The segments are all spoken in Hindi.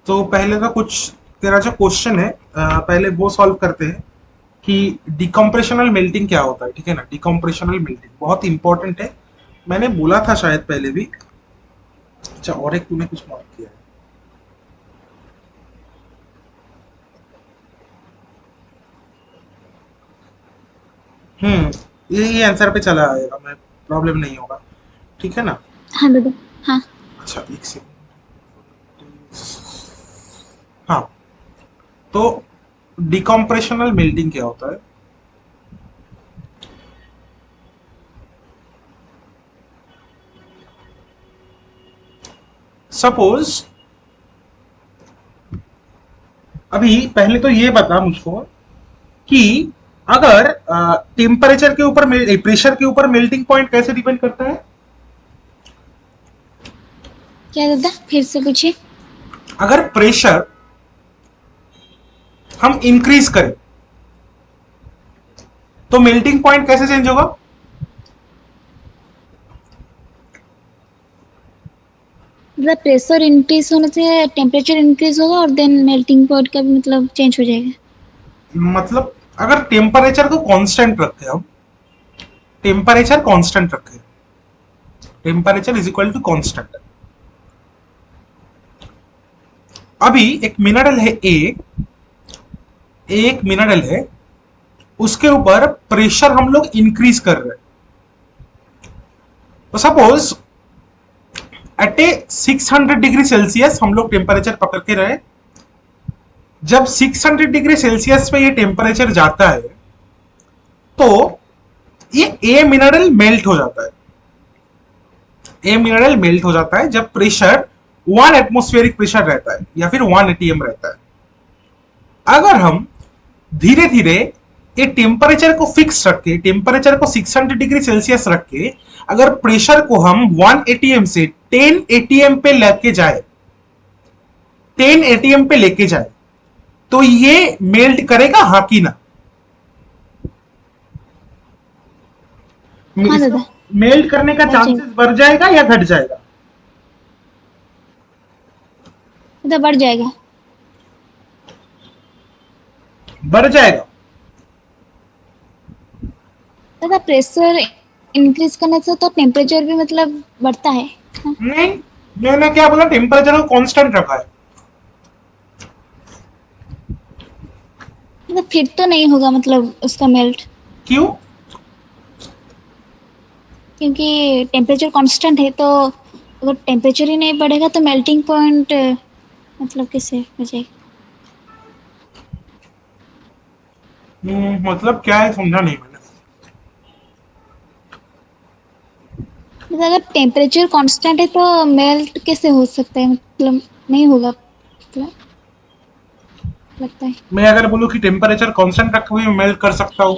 तो पहले तो कुछ तेरा जो क्वेश्चन है पहले वो सॉल्व करते हैं कि डिकम्प्रेशनल मेल्टिंग क्या होता है, ठीक है ना। डिकम्प्रेशनल मेल्टिंग बहुत इंपॉर्टेंट है, मैंने बोला था शायद पहले भी। अच्छा, और एक तूने कुछ मार्क किया है। ये आंसर पे चला आएगा, मैं प्रॉब्लम नहीं होगा, ठीक है ना। हाँ दादा। हाँ। अच्छा एक सेकंड। हाँ, तो डिकम्प्रेशनल मेल्टिंग क्या होता है। सपोज अभी पहले तो ये बता मुझको कि अगर टेम्परेचर के ऊपर, प्रेशर के ऊपर मेल्टिंग पॉइंट कैसे डिपेंड करता है। क्या दादा, फिर से पूछिए। अगर प्रेशर हम इंक्रीज करें तो मेल्टिंग पॉइंट कैसे चेंज होगा। दादा प्रेशर इंक्रीज होने से टेम्परेचर इंक्रीज होगा और देन मेल्टिंग पॉइंट का भी मतलब चेंज हो जाएगा। मतलब अगर टेम्परेचर को कांस्टेंट रखे हम, टेम्परेचर कांस्टेंट रखे, temperature is equal to constant. अभी एक मिनरल है ए, एक मिनरल है, उसके ऊपर प्रेशर हम लोग इंक्रीज कर रहे हैं। तो सपोज एट ए 600 डिग्री सेल्सियस हम लोग टेम्परेचर पकड़ के रहे। जब 600 डिग्री सेल्सियस पे ये टेम्परेचर जाता है तो ये ए मिनरल मेल्ट हो जाता है। ए मिनरल मेल्ट हो जाता है जब प्रेशर 1 एटमोस्फेरिक प्रेशर रहता है या फिर 1 atm रहता है। अगर हम धीरे धीरे ये टेम्परेचर को फिक्स रख के, टेम्परेचर को 600 डिग्री सेल्सियस रख के, अगर प्रेशर को हम 1 atm से 10 atm पे लेके जाए, 10 atm पे लेके जाए, तो ये मेल्ट करेगा हाँ कि ना। हाँ इसका दादा। मेल्ट करने का बढ़ चांसेस जाएगा। बढ़ जाएगा या घट जाएगा। दादा बढ़ जाएगा। बढ़ जाएगा। दादा प्रेशर इंक्रीज करने से तो टेम्परेचर भी मतलब बढ़ता है। हाँ। नहीं, मैंने क्या बोला, टेम्परेचर को कांस्टेंट रखा है। मतलब फिर तो नहीं होगा मतलब उसका मेल्ट, क्यों। क्योंकि टेम्परेचर कांस्टेंट है। तो अगर टेम्परेचर ही नहीं बढ़ेगा तो मेल्टिंग पॉइंट मतलब कैसे हो जाएगा। मतलब क्या है समझा नहीं मैंने। मतलब अगर टेम्परेचर कांस्टेंट है तो मेल्ट कैसे हो सकता है, मतलब नहीं होगा मतलब लगता है। मैं अगर बोलूं कि टेम्परेचर कांस्टेंट रखे हुए मेल्ट कर सकता हूं।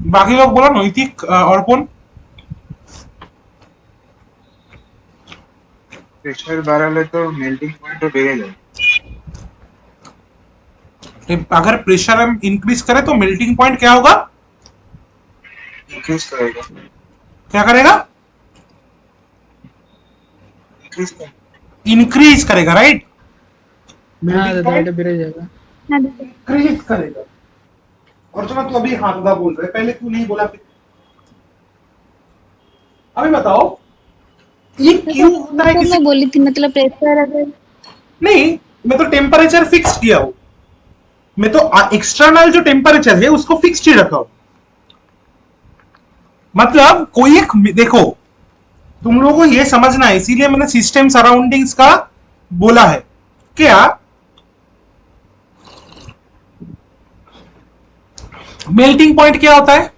बाकी लोग बोला नैतिक और कौन। प्रेशर बाढ़ाले तो मेल्टिंग पॉइंट बेড়ে যায়। अगर प्रेशर हम इंक्रीज करें तो मेल्टिंग पॉइंट क्या होगा। इंक्रीज करेगा। क्या करेगा। इंक्रीज कर। इंक्रीज करेगा, राइट। हाँ मेल्टिंग दादा पॉइंट এটা বেড়ে যাবে। हाँ दादा। इंक्रीज करेगा। और जो तू अभी हाँ दादा बोल रहे, पहले तू नहीं बोला फिर। अभी बताओ ये दादा क्यों होता वो है तो किसी। मैं बोली थी मतलब प्रेशर अगर। नहीं, मैं तो टेम्परेचर फिक्स किया हूं। मैं तो एक्सटर्नल जो टेम्परेचर है उसको फिक्स्ड ही रखा हूं। मतलब कोई एक, देखो तुम लोगों को ये समझना है, इसीलिए मैंने सिस्टम सराउंडिंग्स का बोला है। क्या मेल्टिंग पॉइंट क्या होता है।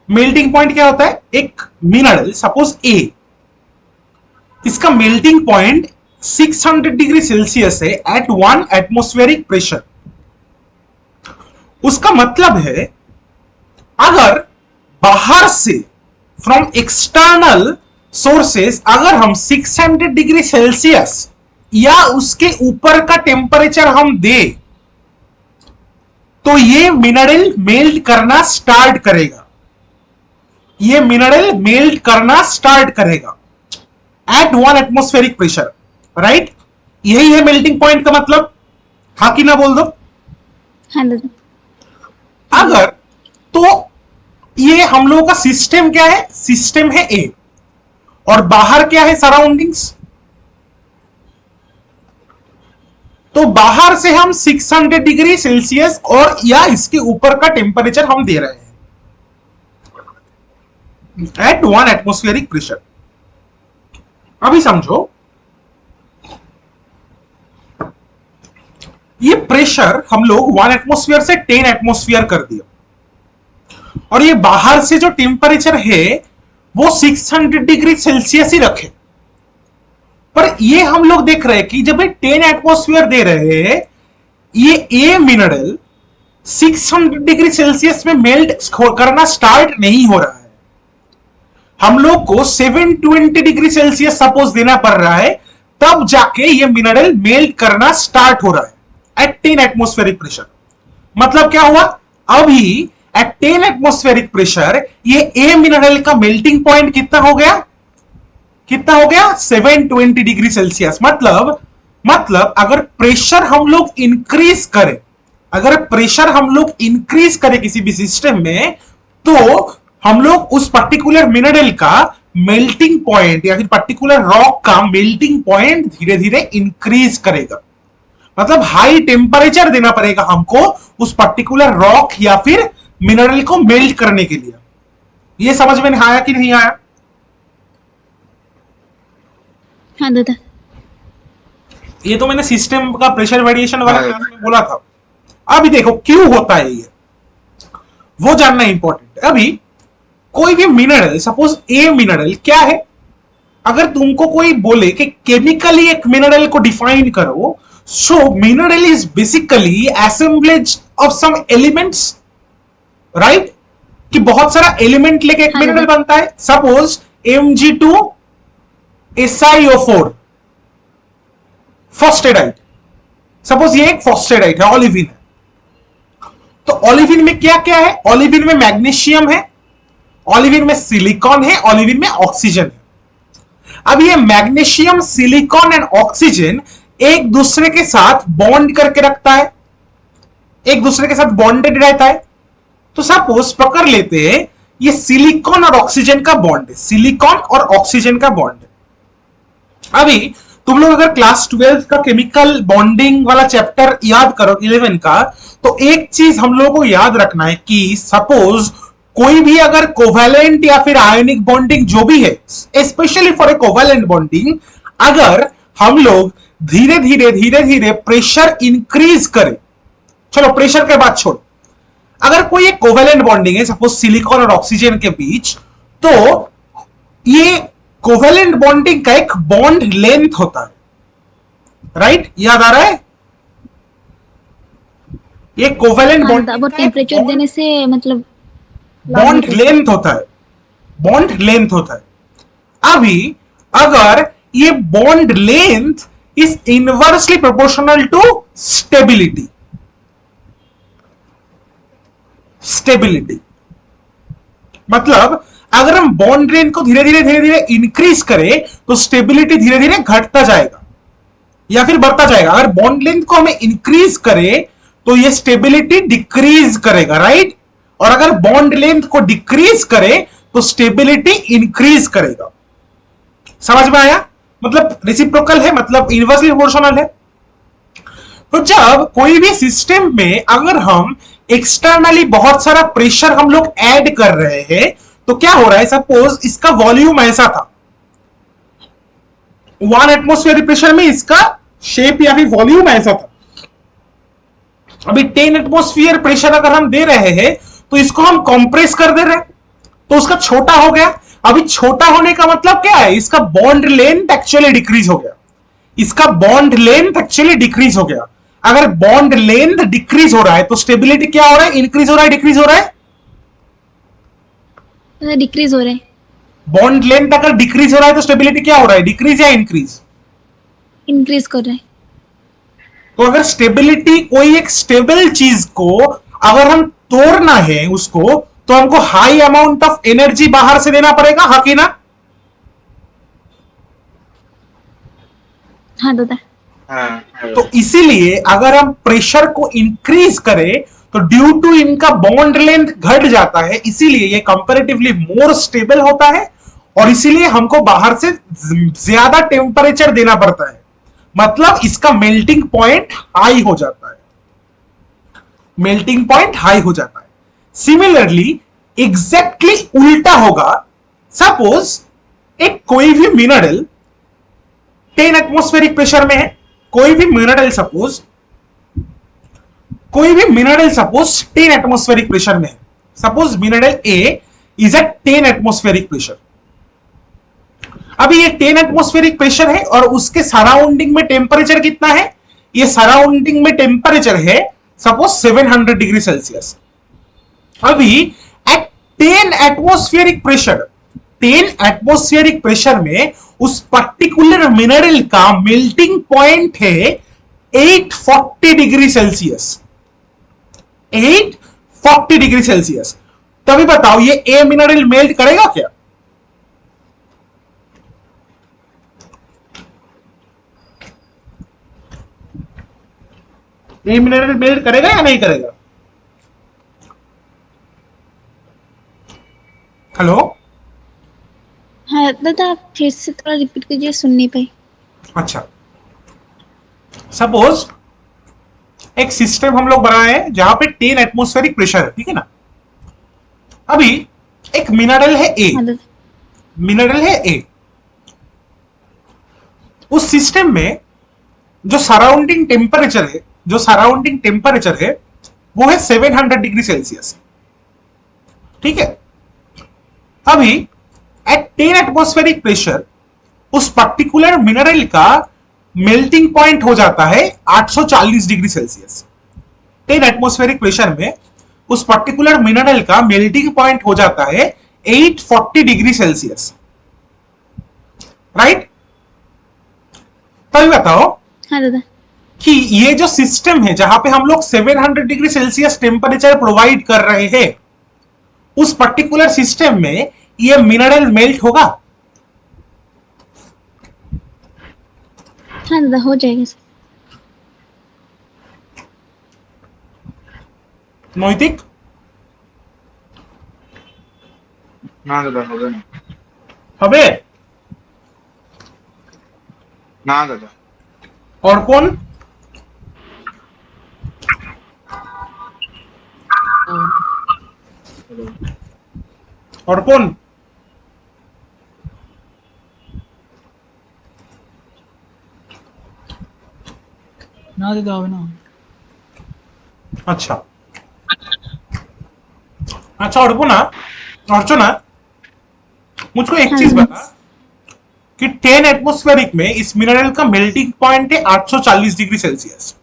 मेल्टिंग पॉइंट क्या होता है, एक मिनरल सपोज ए, इसका मेल्टिंग पॉइंट 600 डिग्री सेल्सियस है एट 1 एटमोस्फेरिक प्रेशर। उसका मतलब है अगर बाहर से, फ्रॉम एक्सटर्नल सोर्सेस, अगर हम 600 डिग्री सेल्सियस या उसके ऊपर का टेम्परेचर हम दे तो ये मिनरल मेल्ट करना स्टार्ट करेगा, ये मिनरल मेल्ट करना स्टार्ट करेगा एट 1 एटमॉस्फेरिक प्रेशर, राइट? यही है मेल्टिंग पॉइंट का मतलब, हाँ कि ना बोल दो। हाँ दादा। अगर तो ये हम लोगों का सिस्टम क्या है? सिस्टम है ए, और बाहर क्या है? सराउंडिंग्स। तो बाहर से हम 600 डिग्री सेल्सियस और या इसके ऊपर का टेम्परेचर हम दे रहे हैं एट 1 एटमॉस्फेरिक प्रेशर। अभी समझो, ये प्रेशर हम लोग 1 एटमॉस्फेयर से 10 एटमॉस्फेयर कर दिया, और ये बाहर से जो टेम्परेचर है वो 600 डिग्री सेल्सियस ही रखे। पर ये हम लोग देख रहे हैं कि जब ये 10 एटमॉस्फेयर दे रहे हैं, ये ए मिनरल 600 डिग्री सेल्सियस में मेल्ट करना स्टार्ट नहीं हो रहा है। हम लोग को 720 डिग्री सेल्सियस सपोज देना पड़ रहा है, तब जाके ये मिनरल मेल्ट करना स्टार्ट हो रहा है एट 10 एटमॉस्फेरिक प्रेशर। मतलब क्या हुआ? अभी एट 10 एटमॉस्फेरिक प्रेशर ये ए मिनरल का मेल्टिंग पॉइंट कितना हो गया? कितना हो गया? 720 डिग्री सेल्सियस। मतलब अगर प्रेशर हम लोग इंक्रीज करें, अगर प्रेशर हम लोग इंक्रीज करें किसी भी सिस्टम में, तो हम लोग उस पर्टिकुलर मिनरल का मेल्टिंग पॉइंट या फिर पर्टिकुलर रॉक का मेल्टिंग पॉइंट धीरे धीरे इंक्रीज करेगा। मतलब हाई टेम्परेचर देना पड़ेगा हमको उस पर्टिकुलर रॉक या फिर मिनरल को मेल्ट करने के लिए। ये समझ में आया कि नहीं आया? हाँ दादा। ये तो मैंने सिस्टम का प्रेशर वेरिएशन वाला क्लास में बोला था। अभी देखो क्यों होता है ये, वो जानना इंपॉर्टेंट है। अभी कोई भी मिनरल, सपोज ए मिनरल क्या है, अगर तुमको कोई बोले कि केमिकली एक मिनरल को डिफाइन करो, so mineral is basically assemblage of some elements, right? कि बहुत सारा एलिमेंट लेके एक मिनरल बनता है। सपोज Mg2 SiO4 फॉस्फेटाइड, सपोज ये एक फॉस्फेटाइड है, ओलिविन है। तो ओलिविन में क्या क्या है? ओलिविन में मैग्नीशियम है, ओलिविन में सिलिकॉन है, ओलिविन में ऑक्सीजन है। अब ये मैग्नीशियम, सिलिकॉन एंड ऑक्सीजन एक दूसरे के साथ बॉन्ड करके रखता है, एक दूसरे के साथ बॉन्डेड रहता है। तो सपोज पकड़ लेते हैं ये सिलिकॉन और ऑक्सीजन का बॉन्ड है, सिलिकॉन और ऑक्सीजन का बॉन्ड है। अभी तुम लोग अगर क्लास 12 का केमिकल बॉन्डिंग वाला चैप्टर याद करो 11 का, तो एक चीज हम लोगों को याद रखना है कि सपोज कोई भी अगर कोवैलेंट या फिर आयोनिक बॉन्डिंग जो भी है, specially for a covalent bonding, अगर हम लोग धीरे धीरे प्रेशर इंक्रीज करें, चलो प्रेशर के बाद छोड़, अगर कोई एक कोवैलेंट बॉन्डिंग है सपोज सिलिकॉन और ऑक्सीजन के बीच, तो ये कोवैलेंट बॉन्डिंग का एक बॉन्ड लेंथ होता है, राइट? याद आ रहा है? ये कोवैलेंट बॉन्डिंग वो टेम्परेचर देने से मतलब बॉन्ड लेंथ होता है, बॉन्ड लेंथ होता है। अभी अगर ये bond length is inversely proportional to stability, stability मतलब अगर हम बॉन्ड लेंथ को धीरे धीरे इंक्रीज करें तो स्टेबिलिटी धीरे धीरे घटता जाएगा या फिर बढ़ता जाएगा। अगर बॉन्ड लेंथ को हमें इंक्रीज करें तो ये स्टेबिलिटी डिक्रीज करेगा, राइट? और अगर बॉन्ड लेंथ को डिक्रीज करे तो स्टेबिलिटी इंक्रीज करेगा। समझ में आया? मतलब रेसिप्रोकल है, मतलब इनवर्सली प्रोपोर्शनल है। तो जब कोई भी सिस्टम में अगर हम एक्सटर्नली बहुत सारा प्रेशर हम लोग ऐड कर रहे हैं, तो क्या हो रहा है? सपोज इसका वॉल्यूम ऐसा था, 1 एटमॉस्फेरिक प्रेशर में इसका शेप या फिर वॉल्यूम ऐसा था। अभी 10 एटमॉस्फेयर प्रेशर अगर हम दे रहे हैं तो इसको हम कंप्रेस कर दे रहे हैं, तो उसका छोटा हो गया। अभी छोटा होने का मतलब क्या है? इसका बॉन्ड लेंथ एक्चुअली डिक्रीज हो गया, इसका बॉन्ड लेंथ एक्चुअली डिक्रीज हो गया। अगर बॉन्ड लेंथ डिक्रीज हो रहा है तो स्टेबिलिटी क्या हो रहा है? इंक्रीज हो रहा है, डिक्रीज हो रहा है? डिक्रीज हो रहा है। बॉन्ड लेंथ अगर डिक्रीज हो रहा है तो स्टेबिलिटी क्या हो रहा है? डिक्रीज या इंक्रीज? इंक्रीज कर रहा है। तो अगर स्टेबिलिटी, कोई एक स्टेबल चीज को अगर हम तोड़ना है उसको तो हमको हाई अमाउंट ऑफ एनर्जी बाहर से देना पड़ेगा, हाँ कि ना? हाँ दादा। हाँ तो इसीलिए अगर हम प्रेशर को इंक्रीज करें तो ड्यू टू इनका बॉन्ड लेंथ घट जाता है, इसीलिए ये कंपैरेटिवली मोर स्टेबल होता है और इसीलिए हमको बाहर से ज्यादा टेम्परेचर देना पड़ता है, मतलब इसका मेल्टिंग पॉइंट हाई हो जाता है, मेल्टिंग पॉइंट हाई हो जाता है। सिमिलरली एग्जैक्टली उल्टा होगा, सपोज एक कोई भी मिनरल 10 एटमॉस्फेरिक प्रेशर में है, कोई भी मिनरल सपोज 10 एटमॉस्फेरिक प्रेशर में है, suppose mineral A is at 10 atmospheric pressure. अभी ये 10 एटमॉस्फेरिक प्रेशर है और उसके सराउंडिंग में टेम्परेचर कितना है? ये सराउंडिंग में टेम्परेचर है सपोज 700 डिग्री सेल्सियस। अभी at 10 atmospheric pressure, 10 atmospheric pressure में उस पर्टिकुलर मिनरल का मेल्टिंग पॉइंट है 840 डिग्री सेल्सियस, 840 डिग्री सेल्सियस। तभी बताओ ये ए मिनरल मेल्ट करेगा क्या? ए मिनरल मेल्ट करेगा या नहीं करेगा? हेलो, हाँ दादा, आप फिर से थोड़ा रिपीट कीजिए, सुन नहीं पाई। अच्छा, सपोज एक सिस्टम हम लोग बनाए हैं जहां पे 10 एटमॉस्फेरिक प्रेशर है, ठीक है ना? अभी एक मिनरल है ए, हाँ दादा। मिनरल है ए, उस सिस्टम में जो सराउंडिंग टेम्परेचर है वो है 700 डिग्री सेल्सियस, ठीक है? अभी एट 10 एटमॉस्फेरिक प्रेशर उस पर्टिकुलर मिनरल का मेल्टिंग पॉइंट हो जाता है 840 डिग्री सेल्सियस। 10 एटमॉस्फेरिक प्रेशर में उस पर्टिकुलर मिनरल का मेल्टिंग पॉइंट हो जाता है 840 डिग्री सेल्सियस, राइट? तभी बताओ हाँ दादा। कि ये जो सिस्टम है जहां पे हम लोग 700 डिग्री सेल्सियस टेम्परेचर प्रोवाइड कर रहे हैं, उस पर्टिकुलर सिस्टम में ये मिनरल मेल्ट होगा? हाँ दादा, हो जाएगा सर। नैतिक ना दादा होगा ना। हबे ना दादा। और कौन? और कौन? ना दादा হবে না। अच्छा अच्छा, अर्पणा, अर्चना, मुझको एक हाँ चीज दादा। बता कि 10 एटमॉस्फेरिक में इस मिनरल का मेल्टिंग पॉइंट है 840 डिग्री सेल्सियस।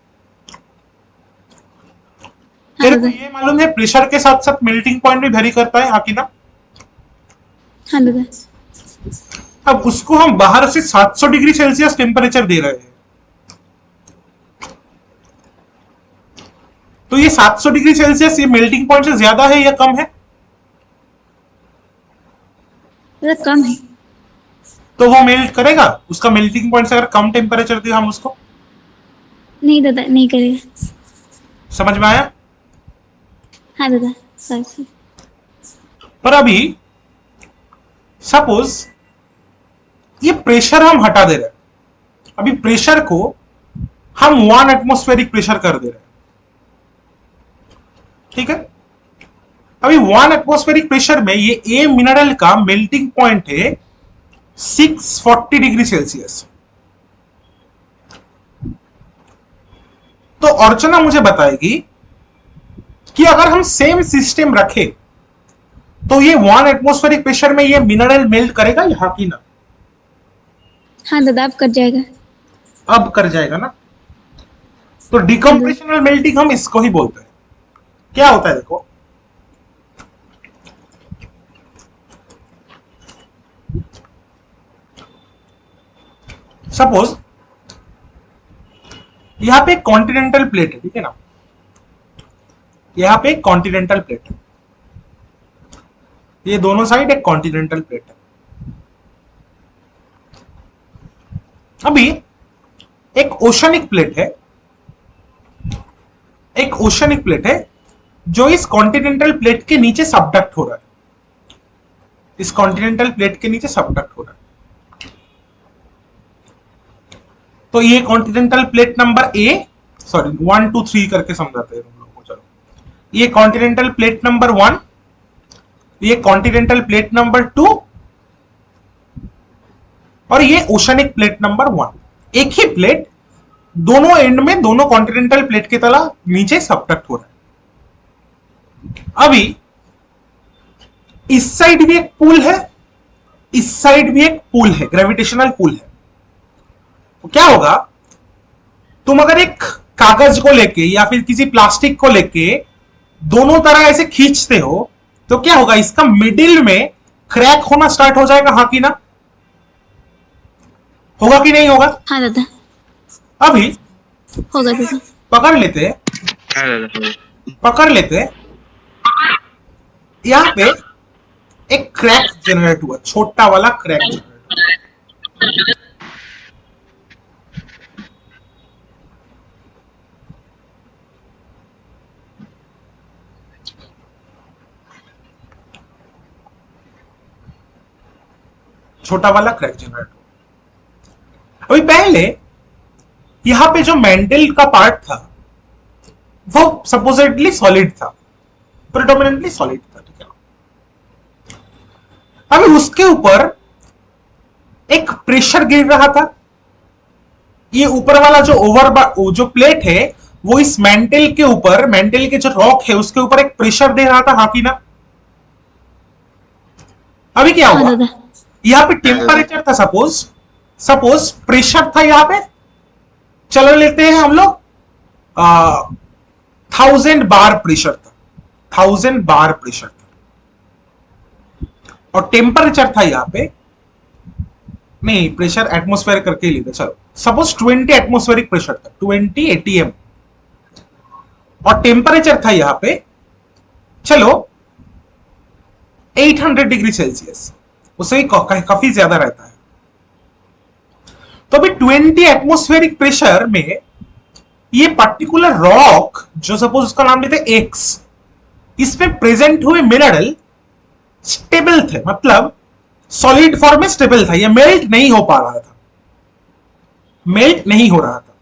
हाँ तेरे को दादा। ये मालूम है प्रेशर के साथ साथ मेल्टिंग पॉइंट भी वेरी करता है, हाँ कि ना? हाँ दादा। अब उसको हम बाहर से 700 डिग्री सेल्सियस टेम्परेचर दे रहे हैं, तो ये 700 डिग्री सेल्सियस ये मेल्टिंग पॉइंट से ज्यादा है या कम है? दादा कम है। तो वो मेल्ट करेगा? उसका मेल्टिंग पॉइंट से अगर कम टेम्परेचर दिया हम उसको, नहीं दादा, नहीं करेगा। समझ में आया? हाँ दादा, सर। पर अभी सपोज ये प्रेशर हम हटा दे रहे हैं, अभी प्रेशर को हम 1 एटमॉस्फेरिक प्रेशर कर दे रहे हैं, ठीक है? अभी 1 एटमॉस्फेरिक प्रेशर में ये ए मिनरल का मेल्टिंग पॉइंट है 640 डिग्री सेल्सियस। तो अर्चना मुझे बताएगी कि अगर हम सेम सिस्टम रखें तो ये 1 एटमॉस्फेरिक प्रेशर में ये मिनरल मेल्ट करेगा या कि ना? हाँ दादा, अब कर जाएगा। अब कर जाएगा ना? तो डिकम्प्रेशनल मेल्टिंग हम इसको ही बोलते हैं। क्या होता है देखो, सपोज यहां पे कॉन्टिनेंटल प्लेट है, ठीक है ना? यहां पे एक कॉन्टिनेंटल प्लेट है, ये दोनों साइड एक कॉन्टिनेंटल प्लेट है। अभी एक ओशनिक प्लेट है, एक ओशनिक प्लेट है जो इस कॉन्टिनेंटल प्लेट के नीचे सबडक्ट हो रहा है, इस कॉन्टिनेंटल प्लेट के नीचे सबडक्ट हो रहा है। तो ये continental plate number A, sorry 1 2 3 करके समझाते हैं हम लोग को। चलो, ये कॉन्टिनेंटल प्लेट नंबर 1, ये कॉन्टिनेंटल प्लेट नंबर 2 और ये ओशनिक प्लेट नंबर 1। एक ही प्लेट दोनों एंड में दोनों कॉन्टिनेंटल प्लेट के तला नीचे सबडक्ट हो रहा है। अभी इस साइड भी एक पूल है, इस साइड भी एक पूल है, ग्रेविटेशनल पूल है। तो क्या होगा, तुम अगर एक कागज को लेके या फिर किसी प्लास्टिक को लेके दोनों तरह ऐसे खींचते हो तो क्या होगा, इसका मिडिल में क्रैक होना स्टार्ट हो जाएगा, हाँ कि ना? होगा कि नहीं होगा? हाँ दादा, अभी होगा दादा। पकड़ लेते, हाँ दादा, पकड़ लेते, यहां पे एक क्रैक जनरेट हुआ, छोटा वाला क्रैक जनरेट हुआ। छोटा वाला क्रैक जनरेट हुआ। अभी पहले यहां पे जो मेंटल का पार्ट था वो सपोजिटली सॉलिड था, प्रिडोमिनेंटली सॉलिड था, ठीक है। अभी उसके ऊपर एक प्रेशर गिर रहा था। ये ऊपर वाला जो प्लेट है वो इस मेंटल के ऊपर, मेंटल के जो रॉक है उसके ऊपर एक प्रेशर दे रहा था, हाँ कि ना? अभी क्या हाँ हुआ, दादा। यहां पे टेम्परेचर था, सपोज प्रेशर था यहां पे, चलो लेते हैं हम लोग 1000 बार प्रेशर था, 1000 बार प्रेशर था, और टेम्परेचर था यहां पे, नहीं प्रेशर एटमॉस्फेयर करके ही लेते, चलो सपोज 20 एटमॉस्फेरिक प्रेशर था, 20 atm, और टेम्परेचर था यहां पे चलो 800 डिग्री सेल्सियस, उससे काफी ज्यादा रहता है। तो अभी 20 एटमॉस्फेरिक प्रेशर में ये पर्टिकुलर रॉक, जो सपोज उसका नाम लेते एक्स, इसमें प्रेजेंट हुए मिनरल स्टेबल थे, मतलब सॉलिड फॉर्म में स्टेबल था, ये मेल्ट नहीं हो पा रहा था, मेल्ट नहीं हो रहा था,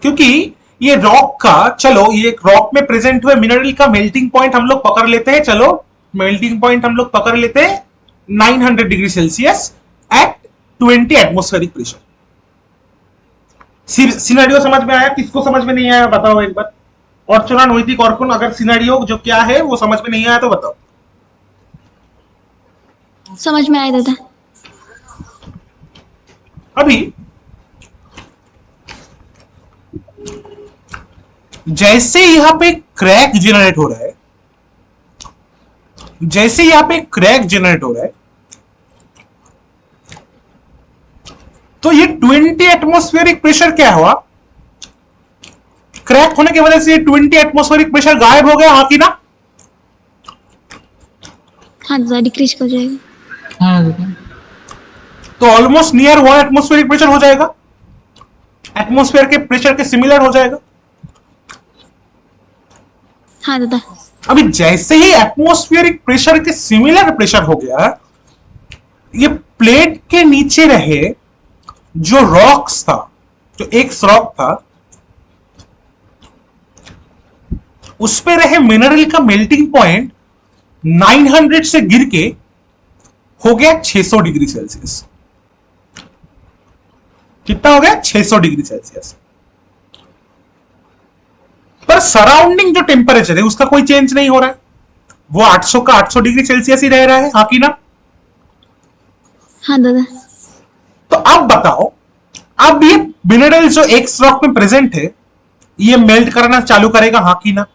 क्योंकि ये रॉक का, चलो ये रॉक में प्रेजेंट हुए मिनरल का मेल्टिंग पॉइंट हम लोग पकड़ लेते हैं, चलो मेल्टिंग पॉइंट हम लोग पकड़ लेते हैं 900 degree Celsius at 20 atmospheric pressure. Scenario समझ में आया? किसको समझ में नहीं आया बताओ एक बार, और चुना नोइतिक और कौन, अगर सिनेरियो जो क्या है वो समझ में नहीं आया तो बताओ। समझ में आया दादा। अभी जैसे यहां पे क्रैक जनरेट हो रहा है, जैसे यहां पे क्रैक जनरेट हो रहा है, तो ये 20 एटमॉस्फेरिक प्रेशर क्या हुआ, क्रैक होने की वजह से 20 एटमॉस्फेरिक प्रेशर गायब हो गया, हाँ कि ना? हाँ दादा, डिक्रीज हो जाएगा। हाँ दादा। तो ऑलमोस्ट नियर 1 एटमॉस्फेरिक प्रेशर हो जाएगा, एटमॉस्फेयर के प्रेशर के सिमिलर हो जाएगा। हाँ दादा। अभी जैसे ही एटमॉस्फेरिक प्रेशर के सिमिलर प्रेशर हो गया, ये प्लेट के नीचे रहे जो रॉक्स था, जो एक्स रॉक था, उस पे रहे मिनरल का मेल्टिंग पॉइंट 900 से गिर के हो गया 600 डिग्री सेल्सियस। कितना हो गया? 600 डिग्री सेल्सियस। पर सराउंडिंग जो टेम्परेचर है उसका कोई चेंज नहीं हो रहा है, वो 800 का 800 डिग्री सेल्सियस ही रह रहा है, हाँ कि ना? हाँ दादा। तो अब बताओ, अब ये मिनरल जो एक्स रॉक में प्रेजेंट है ये मेल्ट करना चालू करेगा, हाँ कि ना?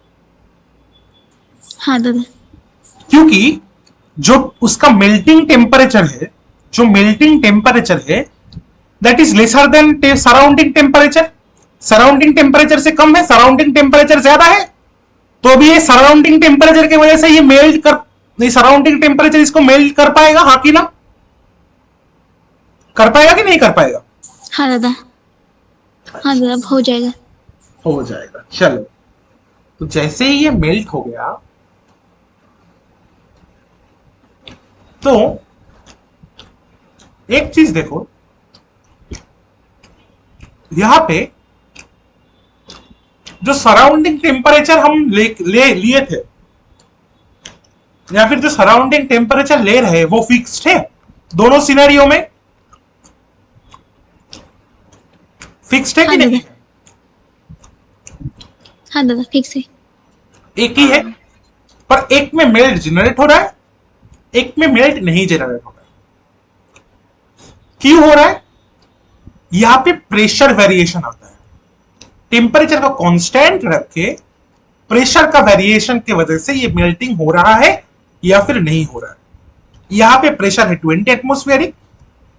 हाँ दादा। क्योंकि जो उसका मेल्टिंग टेम्परेचर है, जो मेल्टिंग टेम्परेचर है that is lesser than surrounding temperature, surrounding temperature से कम है, सराउंडिंग टेम्परेचर ज्यादा है, तो अभी ये सराउंडिंग टेम्परेचर की वजह से ये मेल्ट कर नहीं, सराउंडिंग टेम्परेचर इसको मेल्ट कर पाएगा, हाँ कि ना? कर पाएगा कि नहीं कर पाएगा? हाँ दादा, हाँ दादा, हो जाएगा। हो जाएगा। चलो, तो जैसे ही ये मेल्ट हो गया तो एक चीज देखो, यहां पे जो सराउंडिंग टेम्परेचर हम लिए थे, या फिर जो सराउंडिंग टेम्परेचर ले रहे हैं वो फिक्स्ड है दोनों सिनेरियो में? फिक्स्ड है कि हाँ नहीं? दादा, हाँ दादा, फिक्स है। एक ही है, पर एक में मेल्ट जनरेट हो रहा है, एक में मेल्ट नहीं जनरेट हो रहा है। क्यों हो रहा है? यहां पे प्रेशर वेरिएशन आता है। टेम्परेचर को कांस्टेंट रख के प्रेशर का वेरिएशन की वजह से ये मेल्टिंग हो रहा है या फिर नहीं हो रहा है। यहां पे प्रेशर है 20 एटमोस्फेरिक,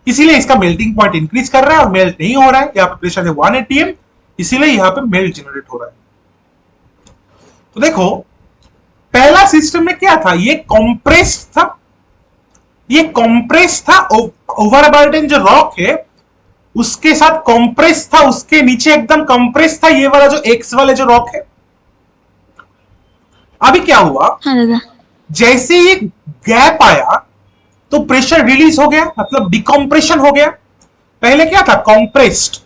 इसीलिए इसका मेल्टिंग पॉइंट इंक्रीज कर रहा है और मेल्ट नहीं हो रहा है। यहां पे प्रेशर है 1 atm, इसीलिए यहां पे मेल्ट जनरेट हो रहा है। तो देखो, पहला सिस्टम में क्या था? ये कॉम्प्रेस था, ये कॉम्प्रेस था। ओवरबर्डन जो रॉक है उसके साथ कॉम्प्रेस था, उसके नीचे एकदम कॉम्प्रेस था ये वाला जो एक्स वाले जो रॉक है। अभी क्या हुआ? हाँ दादा, जैसे ये गैप आया तो प्रेशर रिलीज हो गया, मतलब डिकम्प्रेशन हो गया। पहले क्या था? कॉम्प्रेस्ड,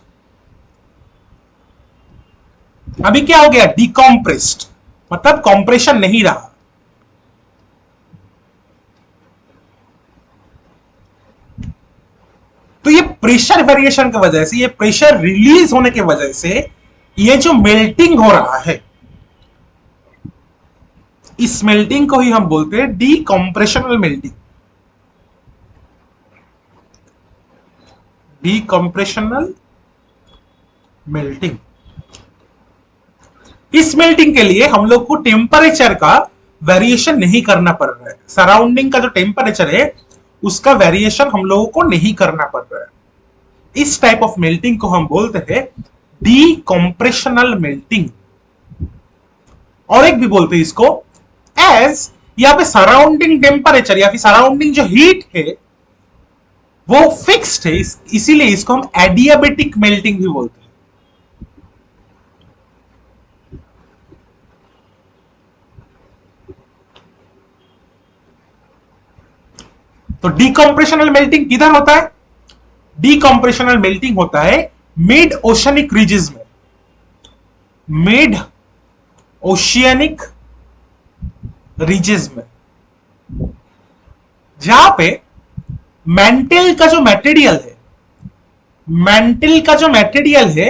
अभी क्या हो गया? डिकम्प्रेस्ड, मतलब कॉम्प्रेशन नहीं रहा। तो ये प्रेशर वेरिएशन की वजह से, ये प्रेशर रिलीज होने की वजह से ये जो मेल्टिंग हो रहा है, इस मेल्टिंग को ही हम बोलते हैं डीकम्प्रेशनल मेल्टिंग। डीकम्प्रेशनल मेल्टिंग। इस मेल्टिंग के लिए हम लोग को टेम्परेचर का वेरिएशन नहीं करना पड़ रहा है। सराउंडिंग का जो टेम्परेचर है उसका वेरिएशन हम लोगों को नहीं करना पड़ रहा है। इस टाइप ऑफ मेल्टिंग को हम बोलते हैं डीकम्प्रेशनल मेल्टिंग। और एक भी बोलते हैं इसको एज, यहां पे सराउंडिंग टेम्परेचर या फिर सराउंडिंग जो हीट है वो फिक्स्ड है, इसीलिए इसको हम एडियाबेटिक मेल्टिंग भी बोलते हैं। तो डीकम्प्रेशनल मेल्टिंग किधर होता है? डीकम्प्रेशनल मेल्टिंग होता है मिड ओशनिक रीजेस में। मिड ओशियनिक रीजेस में, जहां पे मेंटल का जो मटेरियल है, मेंटल का जो मटेरियल है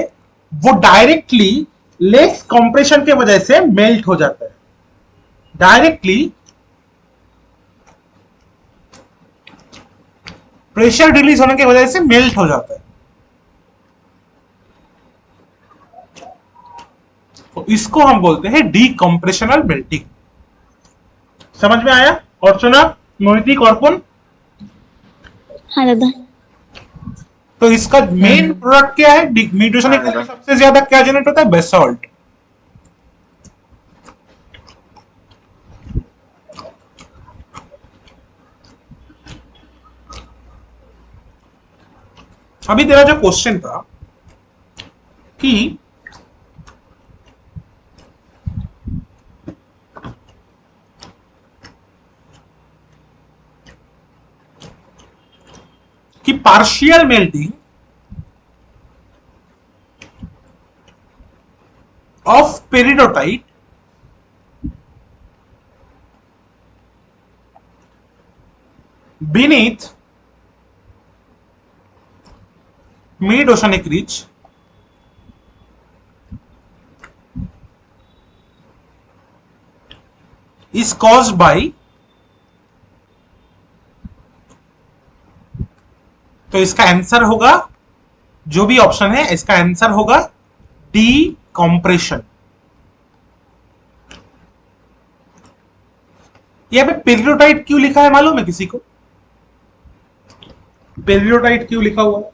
वो डायरेक्टली लेस कंप्रेशन की वजह से मेल्ट हो जाता है। डायरेक्टली प्रेशर रिलीज होने की वजह से मेल्ट हो जाता है। तो इसको हम बोलते हैं डीकम्प्रेशनल मेल्टिंग। समझ में आया? और सुना मोहिती कॉर्पुन? हाँ दादा, तो इसका मेन प्रोडक्ट क्या है? मीडियोशनिक सबसे ज्यादा क्या जनरेट होता है? बेसॉल्ट। अभी तेरा जो क्वेश्चन था कि partial melting of peridotite beneath mid oceanic ridge is caused by, तो इसका आंसर होगा, जो भी ऑप्शन है इसका आंसर होगा डीकम्प्रेशन। यहां पे पेरिडोटाइट क्यों लिखा है मालूम है किसी को? पेरिडोटाइट क्यों लिखा हुआ है?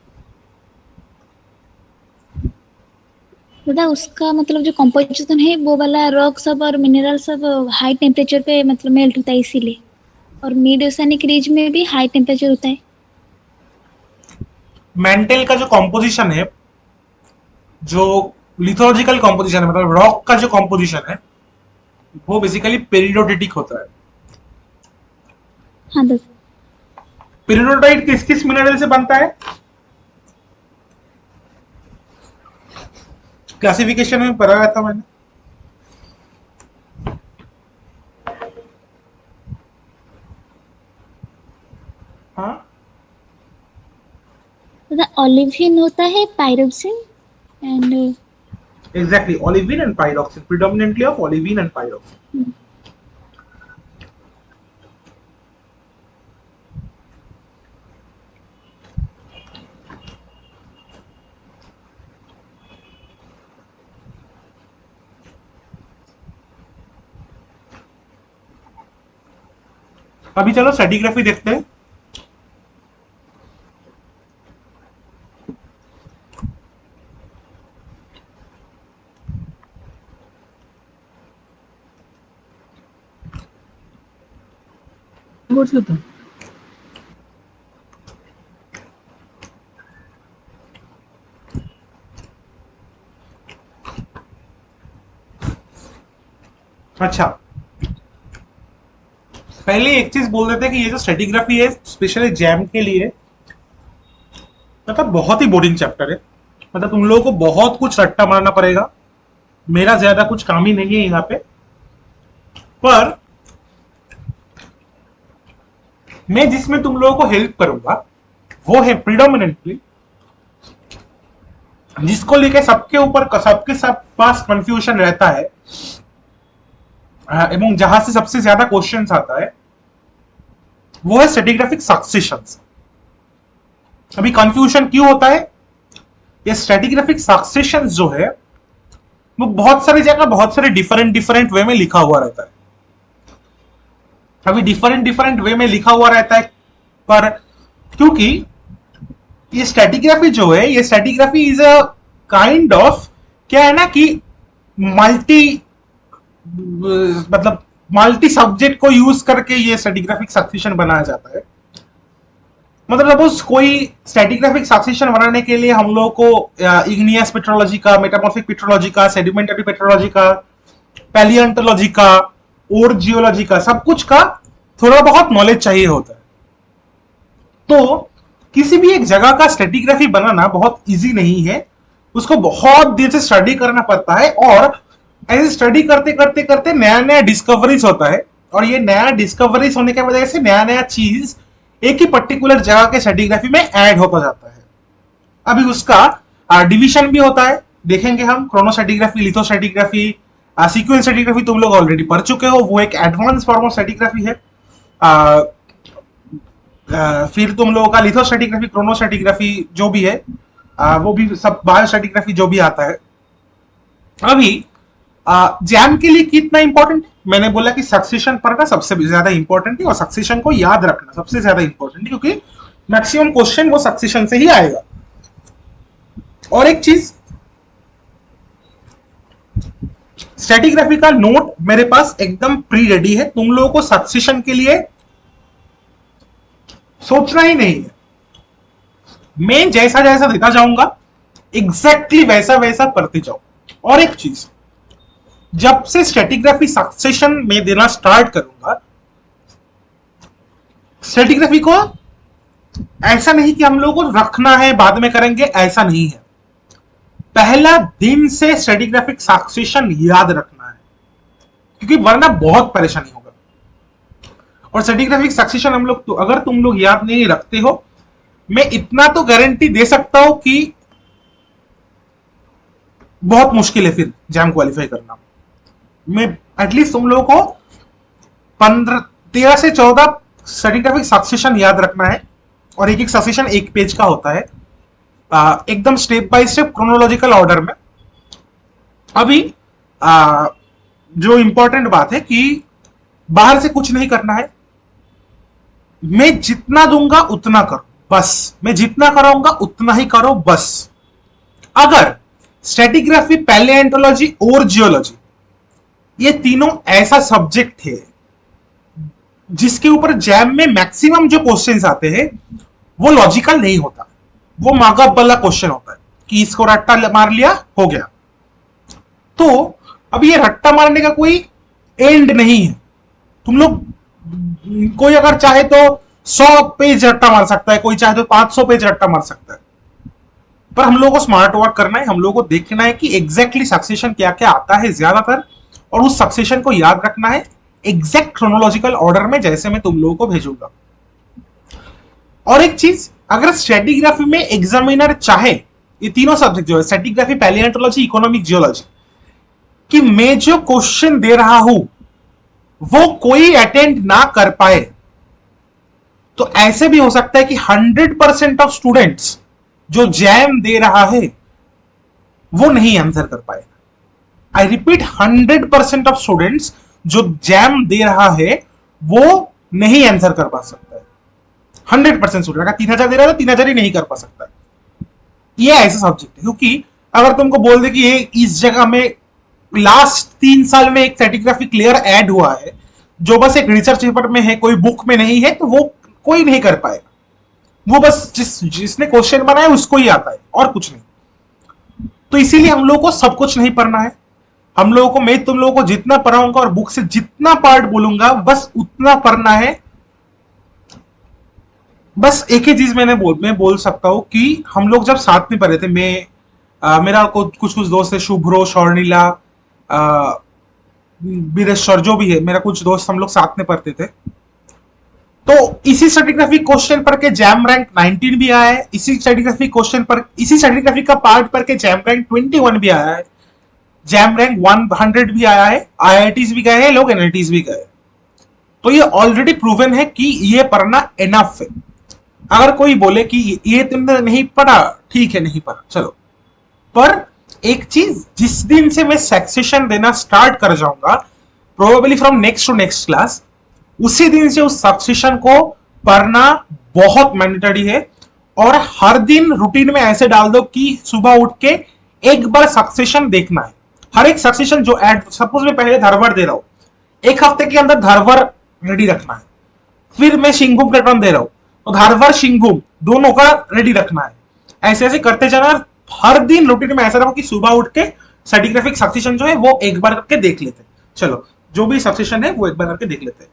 दादा उसका मतलब जो कॉम्पोजिशन है वो वाला रॉक सब और मिनरल सब हाई टेम्परेचर पे मतलब मेल्ट होता है इसीलिए, और मिड ओशियनिक रीज में भी हाई टेम्परेचर होता है। मेंटल का जो कॉम्पोजिशन है, जो लिथोलॉजिकल कॉम्पोजिशन है, मतलब रॉक का जो कॉम्पोजिशन है, वो बेसिकली पेरिडोडिटिक होता है। हाँ दादा। पेरिडोडाइट किस किस मिनरल से बनता है? क्लासिफिकेशन में पढ़ाया था मैंने। हाँ, दादा ओलिविन होता है, pyroxene and exactly, olivine and pyroxene, predominantly of olivine and pyroxene. अभी चलो स्ट्रेटिग्राफी देखते हैं। बोर्ड से होता है। अच्छा, पहले एक चीज बोल देते हैं कि ये जो स्ट्रेटिग्राफी है स्पेशली जैम के लिए, मतलब बहुत ही बोरिंग चैप्टर है। मतलब तुम लोगों को बहुत कुछ रट्टा मारना पड़ेगा, मेरा ज्यादा कुछ काम ही नहीं है यहाँ पे। पर मैं जिसमें तुम लोगों को हेल्प करूंगा वो है प्रिडोमिनेंटली, जिसको लेके सबके ऊपर सबके सब पास कंफ्यूजन रहता है, एवं जहां से सबसे ज्यादा क्वेश्चंस आता है, वो है स्ट्रेटिग्राफिक सक्सेशंस। अभी कंफ्यूजन क्यों होता है? ये स्ट्रेटिग्राफिक सक्सेशंस जो है वो बहुत सारी जगह बहुत सारे डिफरेंट डिफरेंट वे में लिखा हुआ रहता है। अभी डिफरेंट डिफरेंट वे में लिखा हुआ रहता है, पर क्योंकि ये स्ट्रेटिग्राफी जो है, ये stratigraphy is a kind of, क्या है ना कि मल्टी, मतलब मल्टी सब्जेक्ट को यूज करके ये स्ट्रेटिग्राफिक सक्सेशन बनाया जाता है। मतलब सपोज कोई स्ट्रेटिग्राफिक सक्सेशन बनाने के लिए हम लोग को इग्नियस पेट्रोलॉजी का, मेटामॉर्फिक पेट्रोलॉजी का, सेडिमेंटरी पेट्रोलॉजी का, पैलियोंटोलॉजी का, और जियोलॉजी का, सब कुछ का थोड़ा बहुत नॉलेज चाहिए होता है। तो किसी भी एक जगह का स्ट्रेटिग्राफी बनाना बहुत इजी नहीं है, उसको बहुत देर से स्टडी करना पड़ता है, और ऐसे स्टडी करते करते करते नया नया डिस्कवरीज होता है, और ये नया डिस्कवरीज होने की वजह से नया नया चीज एक ही पर्टिकुलर जगह के स्ट्रेटिग्राफी में ऐड होता जाता है। अभी उसका डिवीजन भी होता है, देखेंगे हम। क्रोनोस्ट्रेटिग्राफी, लिथोस्ट्रेटिग्राफी, सीक्वेंस स्ट्रेटिग्राफी तुम लोग ऑलरेडी पढ़ चुके हो, वो एक एडवांस फॉर्म ऑफ स्ट्रेटिग्राफी है। फिर तुम लोगों का लिथोस्ट्रेटिग्राफी, क्रोनोस्ट्रेटिग्राफी जो भी है, वो भी सब, बायोस्ट्रेटिग्राफी जो भी आता है। अभी जैम के लिए कितना इंपॉर्टेंट, मैंने बोला कि सक्सेशन पढ़ना सबसे ज्यादा इंपॉर्टेंट है, और सक्सेशन को याद रखना सबसे ज्यादा इंपॉर्टेंट है, क्योंकि मैक्सिमम क्वेश्चन वो सक्सेशन से ही आएगा। और एक चीज, स्ट्रेटिग्राफी का नोट मेरे पास एकदम प्री रेडी है, तुम लोगों को सक्सेशन के लिए सोचना ही नहीं है। मैं जैसा जैसा देता जाऊंगा एग्जैक्टली वैसा वैसा करते जाओ। और एक चीज, जब से स्ट्रेटिग्राफी सक्सेशन में देना स्टार्ट करूंगा, स्ट्रेटिग्राफी को ऐसा नहीं कि हम लोग को रखना है बाद में करेंगे, ऐसा नहीं है। पहला दिन से स्ट्रेटिग्राफिक सक्सेशन याद रखना है, क्योंकि वरना बहुत परेशानी होगा। और स्ट्रेटिग्राफिक सक्सेशन हम लोग तो, अगर तुम लोग याद नहीं रखते हो, मैं इतना तो गारंटी दे सकता हूं कि बहुत मुश्किल है फिर जैम क्वालिफाई करना। मैं एटलीस्ट तुम लोगों को 13 से 14 स्ट्रेटिग्राफिक सक्सेशन याद रखना है, और एक एक सक्सेशन एक पेज का होता है, एकदम step by step chronological order में। अभी जो इंपॉर्टेंट बात है कि बाहर से कुछ नहीं करना है, मैं जितना दूंगा उतना करो बस, मैं जितना कराऊंगा उतना ही करो बस। अगर स्ट्रेटिग्राफी, पैलियोंटोलॉजी और जियोलॉजी, ये तीनों ऐसा सब्जेक्ट है जिसके ऊपर जैम में मैक्सिमम जो क्वेश्चंस आते हैं वो लॉजिकल नहीं होता, वो मागब वाला क्वेश्चन होता है कि इसको रट्टा मार लिया हो गया। तो अब ये रट्टा मारने का कोई एंड नहीं है। तुम लोग, कोई अगर चाहे तो 100 पेज रट्टा मार सकता है, कोई चाहे तो 500 पेज रट्टा मार सकता है, पर हम लोगों को स्मार्ट वर्क करना है। हम लोगों को देखना है कि एग्जैक्टली सक्सेशन क्या क्या आता है ज्यादातर, और उस सक्सेशन को याद रखना है एग्जैक्ट क्रोनोलॉजिकल ऑर्डर में, जैसे मैं तुम लोगों को भेजूंगा। और एक चीज, अगर स्ट्रेटिग्राफी में एग्जामिनर चाहे ये तीनों सब्जेक्ट जो है स्ट्रेटिग्राफी, पैलियोंटोलॉजी, इकोनॉमिक, जियोलॉजी, कि मैं जो क्वेश्चन दे रहा हूं वो कोई अटेंड ना कर पाए, तो ऐसे भी हो सकता है कि 100% ऑफ स्टूडेंट्स जो जैम दे रहा है वो नहीं आंसर कर पाए। आई रिपीट, 100% ऑफ स्टूडेंट्स जो जैम दे रहा है वो नहीं आंसर कर पा सकता है। 100% स्टूडेंट अगर 3000 दे रहा है तो 3000 ही नहीं कर पा सकता है। ये ऐसा सब्जेक्ट है, क्योंकि अगर तुमको बोल दे कि ये इस जगह में लास्ट 3 साल में एक स्ट्रेटिग्राफी क्लियर ऐड हुआ है जो बस एक रिसर्च पेपर में है, कोई बुक में नहीं है, तो वो कोई नहीं कर पाएगा। वो बस जिसने क्वेश्चन बनाया उसको ही आता है और कुछ नहीं। तो इसीलिए हम लोगों को सब कुछ नहीं पढ़ना है। हम लोगों को, मैं तुम लोगों को जितना पढ़ाऊंगा और बुक से जितना पार्ट बोलूंगा बस उतना पढ़ना है। बस एक ही चीज मैं बोल सकता हूं कि हम लोग जब साथ में पढ़े थे, मेरा कुछ दोस्त है, शुभ्रो, शौर्णिला, बीरेश्वर, जो भी है मेरा कुछ दोस्त, हम लोग साथ में पढ़ते थे। तो इसी स्ट्रेटिग्राफी क्वेश्चन पढ़ के जैम रैंक 19 भी आया है, इसी स्ट्रेटिग्राफी क्वेश्चन पर, इसी स्ट्रेटिग्राफी का पार्ट पढ़ के जैम रैंक 21 भी आया है, जैम रैंक 100 भी आया है, IITs भी गए हैं लोग, NITs भी गए। तो ये ऑलरेडी प्रूवन है कि ये पढ़ना इनफ है। अगर कोई बोले कि ये तुमने नहीं पढ़ा, ठीक है नहीं पढ़ा, चलो, पर एक चीज, जिस दिन से मैं सक्सेशन देना स्टार्ट कर जाऊंगा, probably from next to next class, उसी दिन से उस सक्सेशन को पढ़ना बहुत मैंडेटरी है। और हर दिन रूटीन में ऐसे डाल दो कि सुबह उठ के एक बार सक्सेशन देखना है। हर एक सक्सेशन जो ऐड, सपोज मैं पहले धरवर दे रहा हूं, एक हफ्ते के अंदर धरवर रेडी रखना है। फिर मैं सिंहभूम पैटर्न दे रहा हूं तो धरवर सिंहभूम दोनों का रेडी रखना है। ऐसे ऐसे करते जाना। हर दिन रूटीन में ऐसा रखो कि सुबह उठ के स्ट्रेटिग्राफिक सक्सेशन जो है वो एक बार करके देख लेते हैं। चलो, जो भी सक्सेशन है वो एक बार करके देख लेते हैं,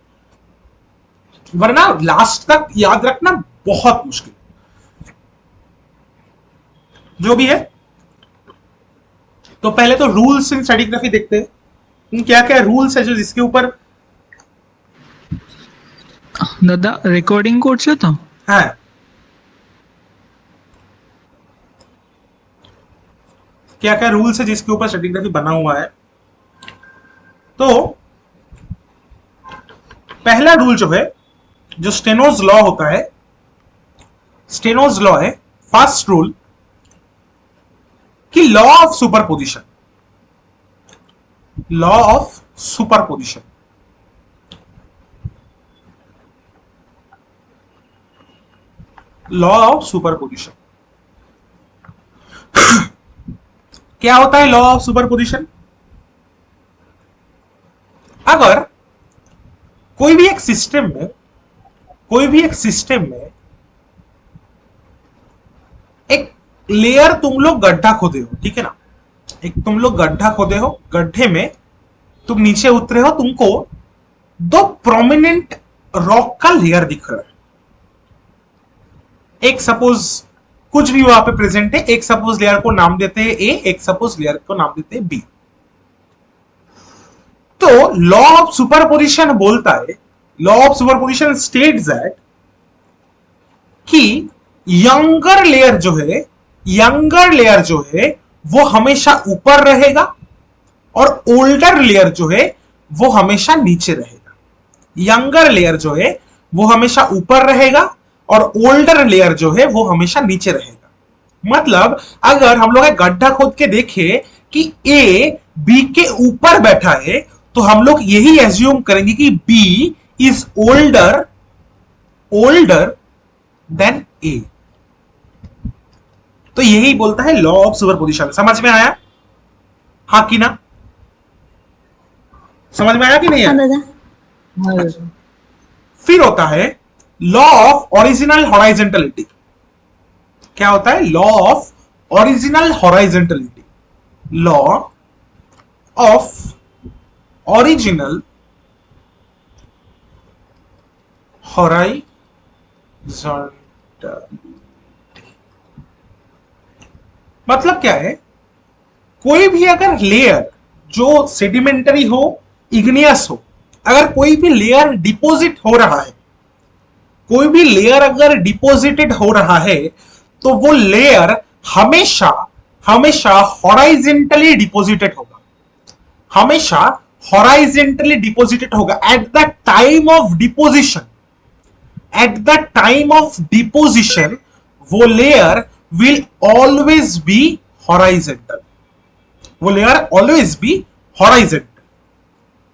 वरना लास्ट तक याद रखना बहुत मुश्किल। जो भी है, तो पहले तो रूल्स इन स्ट्रेटिग्राफी देखते हैं। क्या क्या रूल्स है जो जिसके ऊपर दादा रेकॉर्डिंग कोड तो है। क्या क्या रूल्स है जिसके ऊपर स्ट्रेटिग्राफी बना हुआ है। तो पहला रूल जो है, जो स्टेनोज लॉ होता है, स्टेनोज लॉ है फर्स्ट रूल कि law of superposition, law of superposition, law of superposition. क्या होता है लॉ ऑफ सुपरपोजिशन? अगर कोई भी एक सिस्टम में एक लेयर तुम लोग गड्ढा खोदे हो, ठीक है ना, एक तुम लोग गड्ढा खोदे हो, गड्ढे में तुम नीचे उतरे हो, तुमको 2 प्रोमिनेंट रॉक का लेयर दिख रहा है। एक सपोज कुछ भी वहां पे प्रेजेंट है, एक सपोज लेयर को नाम देते हैं ए, एक सपोज लेयर को नाम देते हैं बी। तो लॉ ऑफ सुपरपोजिशन बोलता है, law of superposition states that कि यंगर लेयर जो है वो हमेशा ऊपर रहेगा और ओल्डर लेयर जो है वो हमेशा नीचे रहेगा। यंगर लेयर जो है वो हमेशा ऊपर रहेगा और ओल्डर लेयर जो है वो हमेशा नीचे रहेगा। मतलब अगर हम लोग एक गड्ढा खोद के देखें कि ए बी के ऊपर बैठा है, तो हम लोग यही एज्यूम करेंगे कि बी इज ओल्डर देन ए। तो यही बोलता है लॉ ऑफ सुपरपोजिशन। समझ में आया? हाँ कि ना? समझ में आया कि नहीं हाँ आया? दादा। हाँ दादा। फिर होता है लॉ ऑफ ओरिजिनल हॉराइजेंटलिटी। क्या होता है? Law of original horizontality. Law of original horizontal मतलब क्या है? कोई भी अगर लेयर जो सेडिमेंटरी हो, इग्नियस हो, अगर कोई भी लेयर डिपॉजिट हो रहा है, कोई भी लेयर अगर डिपॉजिटेड हो रहा है, तो वो लेयर हमेशा हमेशा हॉराइजेंटली डिपॉजिटेड होगा। हमेशा हॉराइजेंटली डिपॉजिटेड होगा at the time of deposition. At the time of deposition वो layer will always be horizontal. वो layer always be horizontal.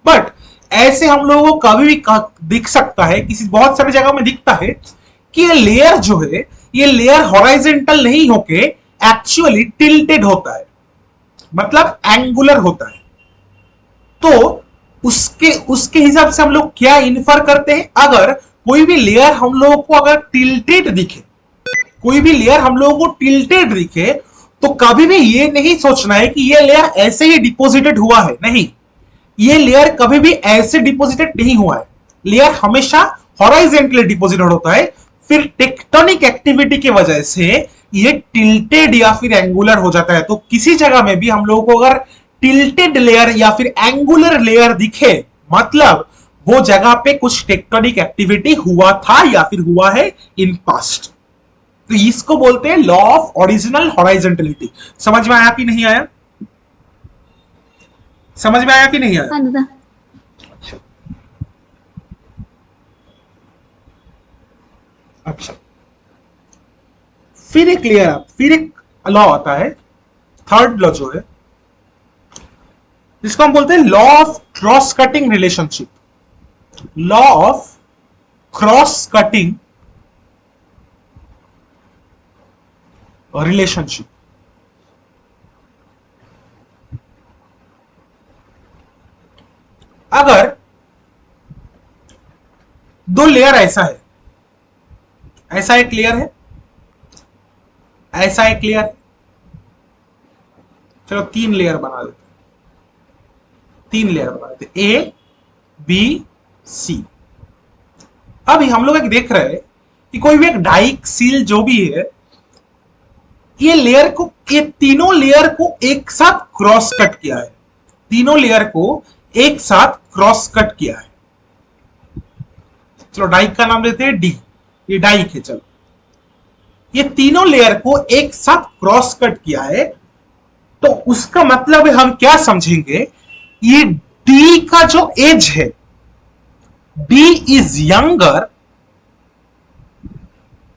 But ऐसे हम लोगों को कभी भी दिख सकता है, किसी बहुत सारी जगह में दिखता है कि ये लेयर जो है, ये लेयर हॉराइजेंटल नहीं होके एक्चुअली टिल्टेड होता है, मतलब एंगुलर होता है। तो उसके उसके हिसाब से हम लोग क्या इन्फर करते हैं? अगर कोई भी लेयर हम लोगों को अगर टिल्टेड दिखे, कोई भी लेयर हम लोगों को टिल्टेड दिखे, तो कभी भी ये नहीं सोचना है कि ये लेयर ऐसे ही डिपॉजिटेड हुआ है। नहीं, ये लेयर कभी भी ऐसे डिपॉजिटेड नहीं हुआ है। लेयर हमेशा हॉराइजेंटली डिपॉजिटेड होता है, फिर टेक्टोनिक एक्टिविटी की वजह से ये टिल्टेड या फिर एंगुलर हो जाता है। तो किसी जगह में भी हम लोगों को अगर टिल्टेड लेयर या फिर एंगुलर लेयर दिखे, मतलब वो जगह पे कुछ टेक्टोनिक एक्टिविटी हुआ था या फिर हुआ है इन पास्ट। तो इसको बोलते हैं लॉ ऑफ ओरिजिनल हॉराइजेंटलिटी। समझ में आया कि नहीं आया? समझ में आया कि नहीं आया? हाँ दादा। अच्छा, फिर एक लॉ आता है, थर्ड लॉ जो है, जिसको हम बोलते हैं law of cross cutting relationship. Law of cross cutting relationship. अगर दो लेयर ऐसा है, ऐसा एक लेयर है, ऐसा एक लेयर, चलो तीन लेयर बना देते हैं, तीन लेयर बना देते हैं, ए बी सी। अभी हम लोग एक देख रहे हैं कि कोई भी एक डाइक सील जो भी है, ये लेयर को, ये तीनों लेयर को एक साथ क्रॉस कट किया है। तीनों लेयर को एक साथ क्रॉस कट किया है। चलो डाइक का नाम लेते हैं डी, ये डाइक है। चलो ये तीनों लेयर को एक साथ क्रॉस कट किया है, तो उसका मतलब हम क्या समझेंगे? ये डी का जो एज है, D is younger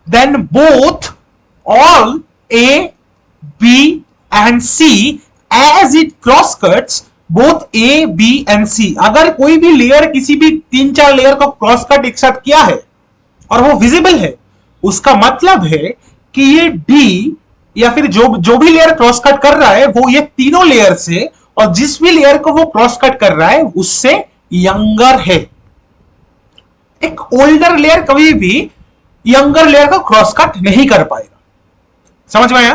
than both all A B and C as it cross cuts both A B and C. अगर कोई भी लेयर किसी भी तीन चार लेयर को क्रॉस कट एक साथ किया है और वो विजिबल है, उसका मतलब है कि ये डी या फिर जो भी लेयर क्रॉस कट कर रहा है वो ये तीनों लेयर से, और जिस भी लेयर को वो क्रॉस कट कर रहा है उससे यंगर है। एक ओल्डर लेयर कभी भी यंगर लेयर को क्रॉस कट नहीं कर पाएगा। समझ में आया?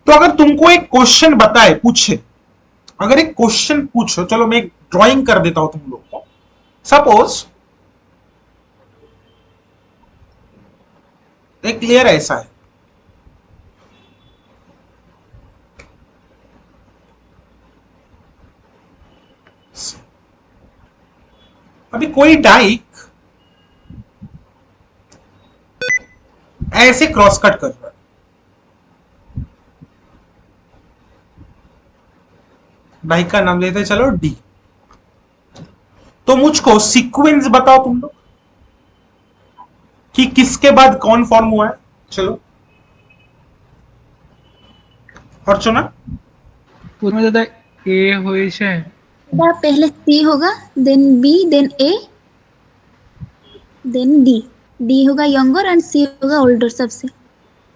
तो अगर तुमको एक क्वेश्चन बताए, पूछे, अगर एक क्वेश्चन पूछो, चलो मैं एक ड्राइंग कर देता हूं तुम लोग को। सपोज एक लेयर ऐसा है, अभी कोई डाइक ऐसे क्रॉस कट कर रहा है, डाइक का नाम लेते हैं चलो डी। तो मुझको सीक्वेंस बताओ तुम लोग कि किसके बाद कौन फॉर्म हुआ है। चलो अर्चना। पूर्व दादा ए હોય છે, दादा पहले सी होगा, देन बी, देन ए, देन डी। डी होगा यंगर एंड सी होगा ओल्डर सबसे।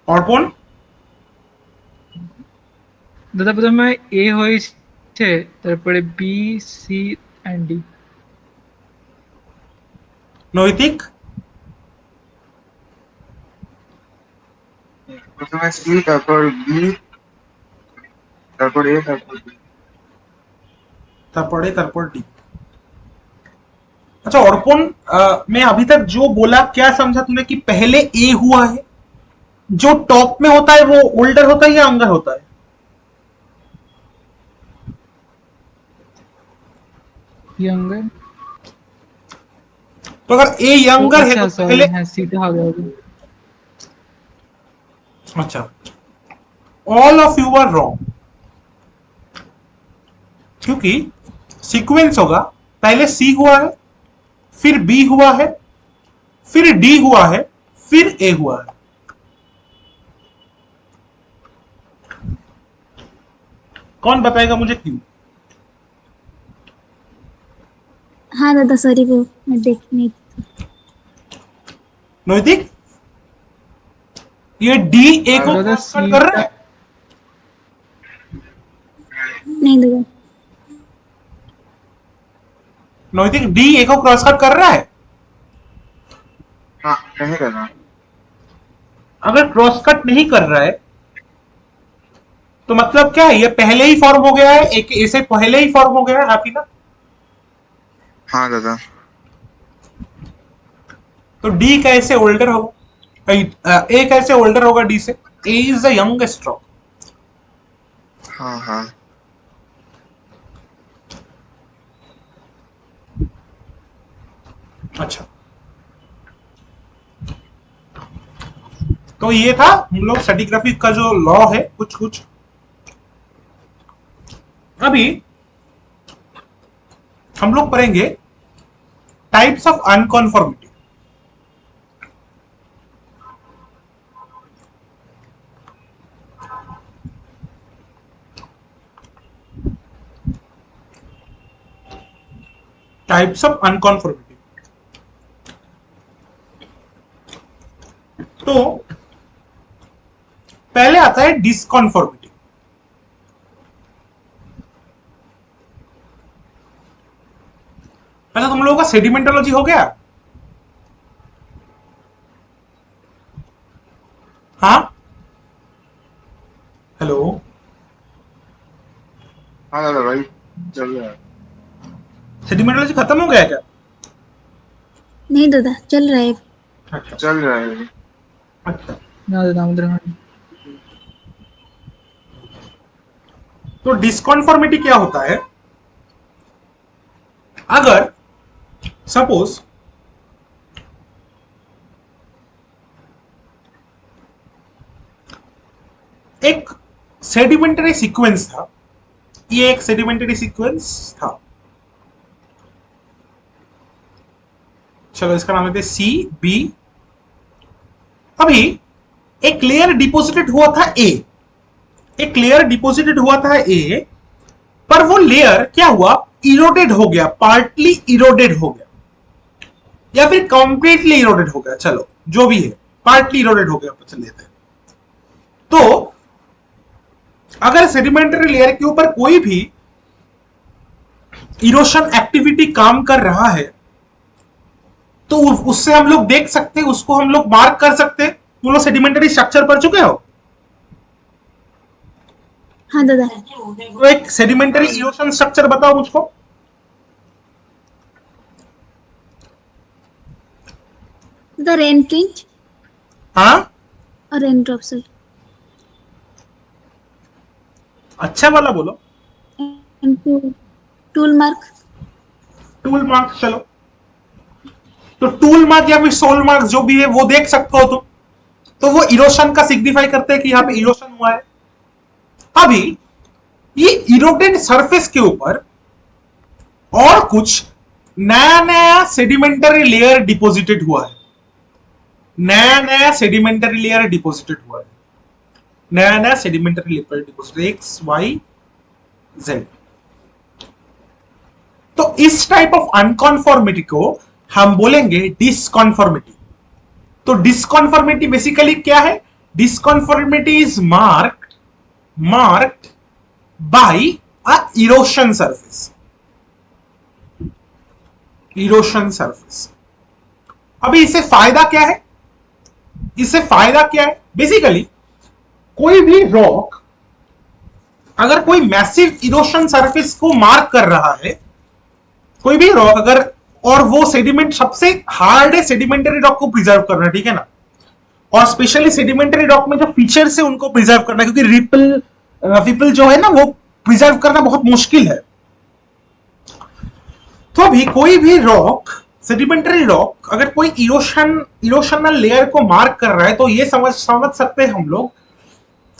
और कौन? દાદા પ્રથમે એ હોય છે, আছে, তারপরে বি, সি এন্ড ডি। নৈতিক প্রথমে সি, তারপর বি, তারপর এ, তারপর বি। तारपड़ डी। अच्छा अर्पण, मैं अभी तक जो बोला क्या समझा तूने कि पहले ए हुआ है, जो टॉप में होता है वो ओल्डर होता है या यंगर होता है? यंगर। तो अगर ए यंगर है अच्छा तो सॉरी, पहले, हाँ सीधा हो गया। अच्छा all of you are wrong, क्योंकि सीक्वेंस होगा पहले सी हुआ है, फिर बी हुआ है, फिर डी हुआ है, फिर ए हुआ है। कौन बताएगा मुझे क्यों? हाँ दादा सॉरी, वो मैं देख नहीं। नैतिक ये डी ए को दादा क्रॉस कट कर रहा है? नहीं दादा। नैतिक डी ए को क्रॉस कट कर रहा है? हाँ, नहीं करना। अगर क्रॉस कट नहीं कर रहा है तो मतलब क्या है, ये पहले ही फॉर्म हो गया है, एक ए से पहले ही फॉर्म हो गया है, आप ही ना? हाँ दादा। तो डी कैसे ओल्डर होगा, ए कैसे ओल्डर होगा डी से? ए इज द यंगेस्ट रॉ। हाँ हाँ। अच्छा, तो ये था हम लोग स्ट्रैटिग्राफी का जो लॉ है, कुछ कुछ। अभी हम लोग पढ़ेंगे types of unconformity. Types of unconformity. तो पहले आता है डिसकॉन्फॉर्मिटी। अच्छा, तुम लोगों का सेडिमेंटोलॉजी हो गया? हाँ, हेलो, हाँ दादा भाई, चल रहा है। सेडिमेंटोलॉजी खत्म हो गया क्या? नहीं दादा चल रहा है। अच्छा चल रहा है। अच्छा। ना दादा उधर हाँ। तो डिसकॉन्फॉर्मिटी क्या होता है? अगर सपोज एक सेडिमेंटरी सीक्वेंस था, ये एक सेडिमेंटरी सीक्वेंस था, चलो इसका नाम लेते हैं सी बी। अभी एक लेयर डिपोजिटेड हुआ था ए, एक लेयर डिपोजिटेड हुआ था ए, पर वो लेयर क्या हुआ, इरोडेड हो गया, पार्टली इरोडेड हो गया या फिर कंप्लीटली इरोडेड हो गया, चलो जो भी है, पार्टली इरोडेड हो गया चल लेते हैं। तो अगर सेडिमेंटरी लेयर के ऊपर कोई भी इरोशन एक्टिविटी काम कर रहा है तो उससे हम लोग देख सकते हैं, उसको हम लोग मार्क कर सकते हैं। तुम लोग सेडिमेंटरी स्ट्रक्चर पढ़ चुके हो? हाँ दादा। तो एक सेडिमेंटरी इरोशन स्ट्रक्चर बताओ मुझको। दादा रेन प्रिंट हाँ, और रेन ड्रॉप सर। अच्छा वाला बोलो। Tool mark. टूल मार्क, चलो तो टूल मार्क या फिर सोल मार्क जो भी है वो देख सकते हो तुम, तो वो इरोशन का सिग्निफाई करते हैं कि यहाँ पे इरोशन हुआ है। अभी ये इरोटेड सरफेस के ऊपर और कुछ नया नया सेडिमेंटरी लेयर डिपोजिटेड हुआ है, नया नया सेडिमेंटरी लेयर डिपोजिटेड हुआ है, नया नया sedimentary layer deposited, X Y Z. तो इस टाइप ऑफ अनकॉन्फॉर्मिटी को हम बोलेंगे डिसकॉन्फॉर्मिटी। तो डिसकॉन्फॉर्मिटी बेसिकली क्या है? Disconformity is marked by erosion surface. Erosion surface. अभी इससे फायदा क्या है? इससे फायदा क्या है? बेसिकली कोई भी रॉक अगर कोई मैसिव इरोशन सरफेस को मार्क कर रहा है, कोई भी रॉक अगर, और वो सेडिमेंट सबसे हार्ड है सेडिमेंटरी रॉक को प्रिजर्व करना, ठीक है ना, और स्पेशली सेडिमेंटरी रॉक में जो फीचर्स है उनको प्रिजर्व करना, क्योंकि रिपल जो है ना वो प्रिजर्व करना बहुत मुश्किल है। तो अभी कोई भी रॉक, सेडिमेंटरी रॉक अगर कोई इरोशनल लेयर को मार्क कर रहा है तो ये समझ सकते हैं हम लोग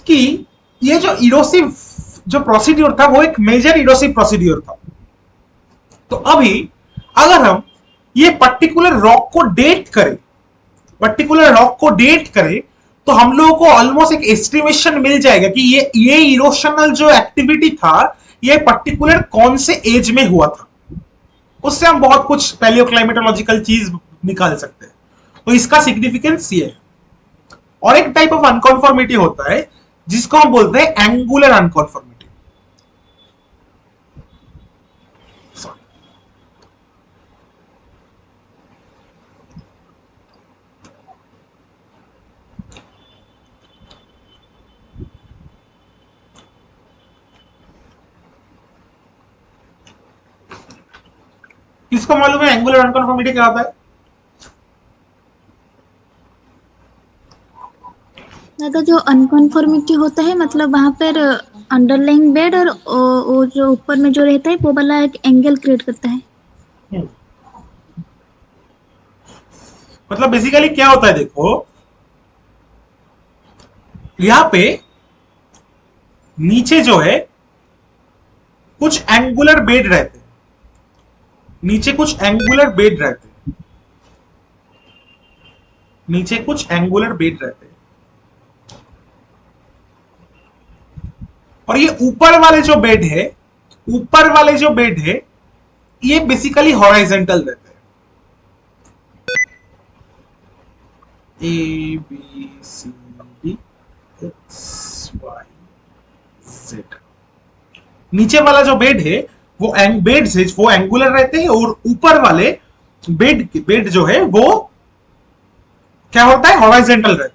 कि ये जो इरोसिव जो प्रोसीड्यूर था वो एक मेजर इरोसिव प्रोसीड्यूर था। तो अभी अगर हम ये पर्टिकुलर रॉक को डेट करें तो हम लोगों को ऑलमोस्ट एक एस्टिमेशन मिल जाएगा कि ये इरोशनल जो एक्टिविटी था ये पर्टिकुलर कौन से एज में हुआ था। उससे हम बहुत कुछ पैलियोक्लाइमेटोलॉजिकल चीज निकाल सकते हैं। तो इसका सिग्निफिकेंस ये है। और एक टाइप ऑफ अनकॉन्फॉर्मिटी होता है जिसको हम बोलते हैं एंगुलर अनकॉन्फॉर्मिटी। किसको मालूम है एंगुलर अनकॉन्फॉर्मिटी क्या होता है? दादा जो अनकॉन्फॉर्मिटी होता है मतलब वहां पर अंडरलाइंग बेड और वो जो ऊपर में जो रहता है वो वाला एक एंगल क्रिएट करता है। मतलब बेसिकली क्या होता है, देखो यहां पे नीचे जो है कुछ एंगुलर बेड रहते हैं, नीचे कुछ एंगुलर बेड रहते हैं, नीचे कुछ एंगुलर बेड रहते हैं, और ये ऊपर वाले जो बेड है ये बेसिकली हॉराइजेंटल रहते हैं। A B C D X Y Z. नीचे वाला जो बेड है वो वो एंगुलर रहते हैं, और ऊपर वाले बेड जो है वो क्या होता है, हॉराइजेंटल रहते हैं।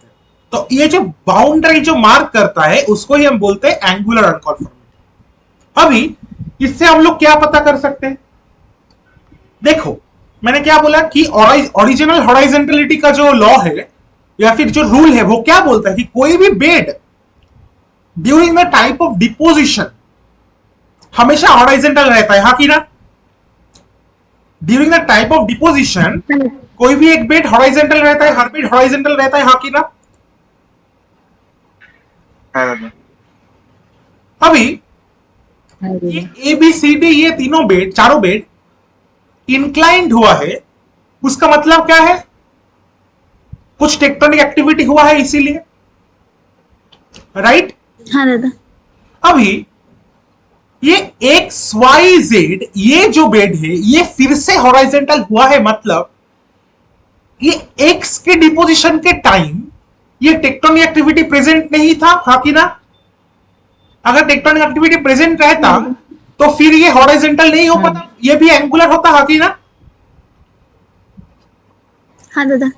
तो ये जो बाउंड्री जो मार्क करता है उसको ही हम बोलते हैं एंगुलर अनकॉन्फॉर्मिटी। अभी इससे हम लोग क्या पता कर सकते हैं? देखो मैंने क्या बोला कि ओरिजिनल हॉराइजेंटलिटी का जो लॉ है या फिर जो रूल है वो क्या बोलता है कि कोई भी bed during the type of deposition हमेशा हॉराइजेंटल रहता है, हाँ कि ना? During the type of deposition कोई भी एक बेड हॉराइजेंटल रहता है, हर बेड हॉराइजेंटल रहता है, हाँ कि ना? अभी ये ए बी सी डी ये चारों बेड इंक्लाइंड हुआ है, उसका मतलब क्या है? कुछ टेक्टोनिक एक्टिविटी हुआ है इसीलिए, राइट? हाँ दादा। अभी ये एक्स वाई जेड ये जो बेड है ये फिर से हॉराइजेंटल हुआ है, मतलब ये एक्स के डिपोजिशन के टाइम ये टेक्टोनिक एक्टिविटी प्रेजेंट नहीं था, हाँ कि ना? अगर टेक्टोनिक एक्टिविटी प्रेजेंट रहता तो फिर ये हॉराइजेंटल नहीं हो पाता, ये भी एंगुलर होता, हाँ कि ना? हाँ दादा।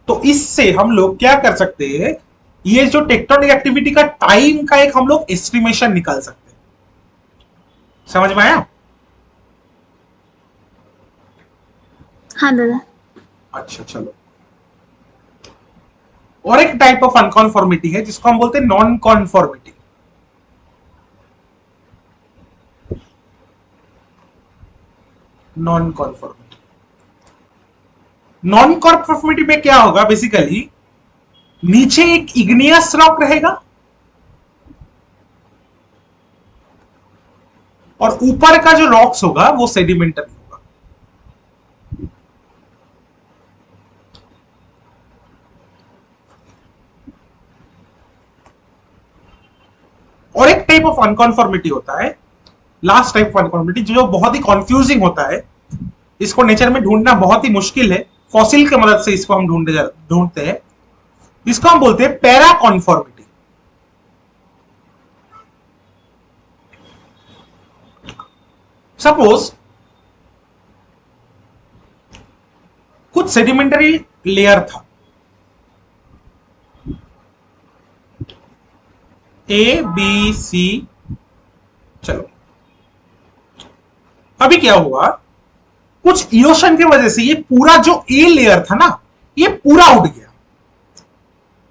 तो इससे हम लोग क्या कर सकते हैं, ये जो टेक्टोनिक एक्टिविटी का टाइम का एक हम लोग एस्टिमेशन निकाल सकते हैं। समझ में आया? हाँ दादा। अच्छा चलो, और एक टाइप ऑफ अनकॉन्फॉर्मिटी है जिसको हम बोलते हैं नॉन कॉन्फॉर्मिटी। नॉन कॉन्फॉर्मिटी में क्या होगा? बेसिकली नीचे एक इग्नियस रॉक रहेगा और ऊपर का जो रॉक्स होगा वो सेडिमेंटरी होगा। और एक टाइप ऑफ अनकॉन्फॉर्मिटी होता है, लास्ट टाइप ऑफ अनकॉन्फॉर्मिटी, जो बहुत ही कंफ्यूजिंग होता है। इसको नेचर में ढूंढना बहुत ही मुश्किल है, फॉसिल की मदद से इसको हम ढूंढते हैं। इसको हम बोलते हैं पैरा कॉन्फॉर्मिटी। सपोज कुछ सेडिमेंटरी लेयर था, ए बी सी, चलो अभी क्या हुआ, कुछ इरोशन की वजह से ये पूरा जो ए लेयर था ना, ये पूरा उड़ गया,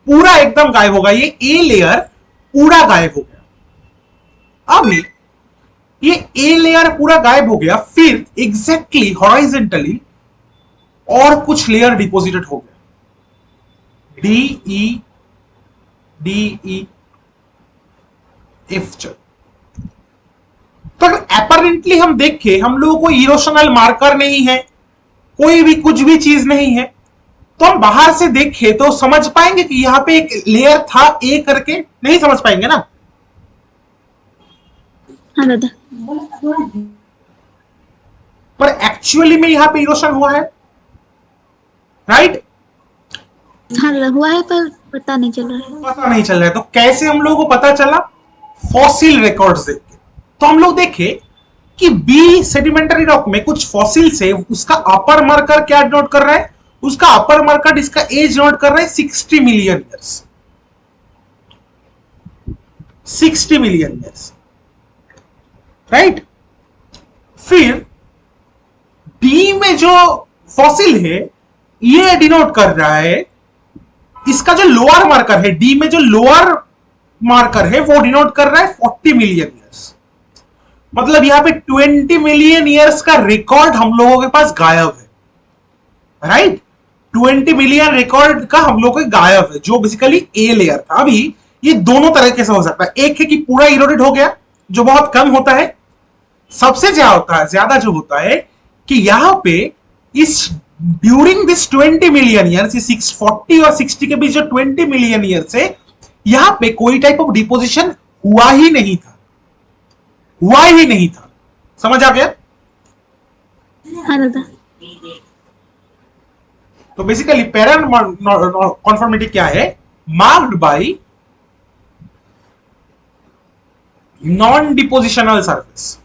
पूरा एकदम गायब होगा, ये ए लेयर पूरा गायब हो गया। अभी ये ए लेयर पूरा गायब हो गया, फिर एग्जैक्टली हॉरिजॉन्टली और कुछ लेयर डिपोजिटेड हो गया, डी ई एफ। चल तो अपेरेंटली हम देखें, हम लोगों को इरोशनल मार्कर नहीं है, कोई भी कुछ भी चीज नहीं है, तो हम बाहर से देखें तो समझ पाएंगे कि यहां पे एक लेयर था ए करके? नहीं समझ पाएंगे ना। हाँ दादा। पर एक्चुअली में यहां पे इरोशन हुआ है, राइट? हाँ दादा हुआ है, पर पता नहीं चल रहा है। पता नहीं चल रहा है, तो कैसे हम लोगों को पता चला? फॉसिल रिकॉर्ड्स देख के। तो हम लोग देखे कि बी सेडिमेंटरी रॉक में कुछ फॉसिल से उसका अपर मार्कर क्या डिनोट कर रहा है? उसका अपर मार्कर इसका एज डिनोट कर रहा है 60 million years, 60 million years, right? फिर डी में जो फॉसिल है ये डिनोट कर रहा है, इसका जो लोअर मार्कर है, डी में जो लोअर मार्कर है वो डिनोट कर रहा है 40 मिलियन ईयर्स। मतलब यहां पे 20 मिलियन ईयर्स का रिकॉर्ड हम लोगों के पास गायब है, राइट? 20 मिलियन रिकॉर्ड का हम लोग के गायब है, जो बेसिकली ए लेयर था। अभी ये दोनों तरीके से हो सकता है, एक है कि पूरा इरोडेड हो गया, जो बहुत कम होता है। सबसे ज्यादा जो होता है कि यहां पे इस ड्यूरिंग दिस 20 मिलियन ईयर्स, 640 और 60 के बीच जो 20 मिलियन ईयर्स है, यहां पे कोई टाइप ऑफ डिपोजिशन हुआ ही नहीं था, हुआ ही नहीं था। समझ आ गया? हाँ दादा। तो बेसिकली पैरेंट कॉन्फॉर्मिटी क्या है? Marked by non depositional surface.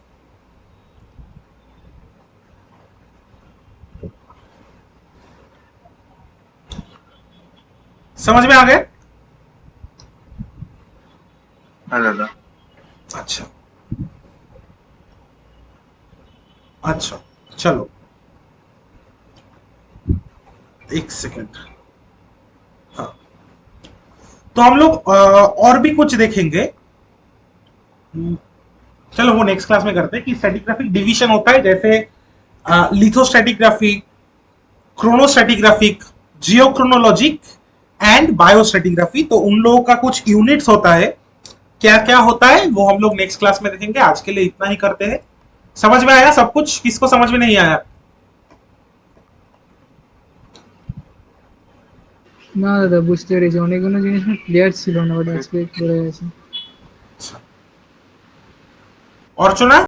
समझ में आ गया? हाँ दादा। अच्छा अच्छा, चलो एक सेकेंड। हाँ, तो हम लोग और भी कुछ देखेंगे। चलो वो नेक्स्ट क्लास में करते हैं कि स्टैटिग्राफिक डिवीजन होता है, जैसे लिथोस्टैटिग्राफी, क्रोनोस्टैटिग्राफिक, जियोक्रोनोलॉजिक एंड बायोस्टैटिग्राफी। तो उन लोगों का कुछ यूनिट्स होता है, क्या क्या होता है वो हम लोग नेक्स्ट क्लास में देखेंगे। आज के लिए इतना ही करते हैं। समझ में आया सब कुछ? किसको समझ में नहीं आया? না দাদা বুঝতে পেরেছি, অনেকগুলো জিনিস না ক্লিয়ার ছিল না, বাট আজকে পড়ে গেছে। और चुना